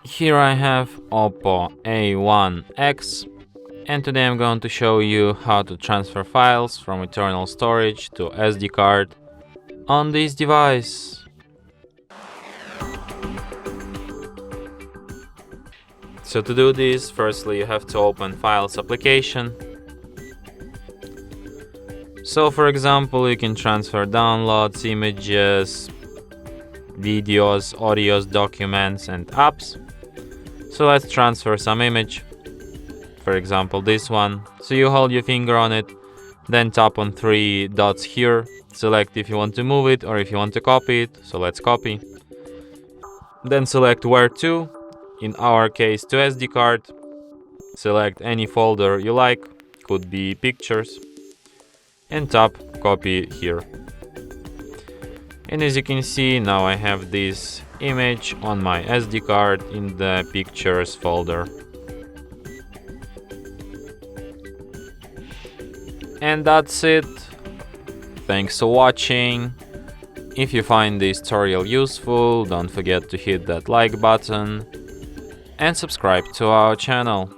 Here I have OPPO A1X, and today I'm going to show you how to transfer files from internal storage to SD card on this device. So to do this, firstly you have to open Files application. So for example, you can transfer downloads, images, videos, audios, documents and apps. So let's transfer some image, for example this one. So you hold your finger on it, then tap on three dots here, select if you want to move it or if you want to copy it. So let's copy. Then select where to, in our case to SD card. Select any folder you like, could be pictures, and tap copy here. And as you can see, now I have this image on my SD card in the pictures folder. And that's it. Thanks for watching. If you find this tutorial useful, don't forget to hit that like button and subscribe to our channel.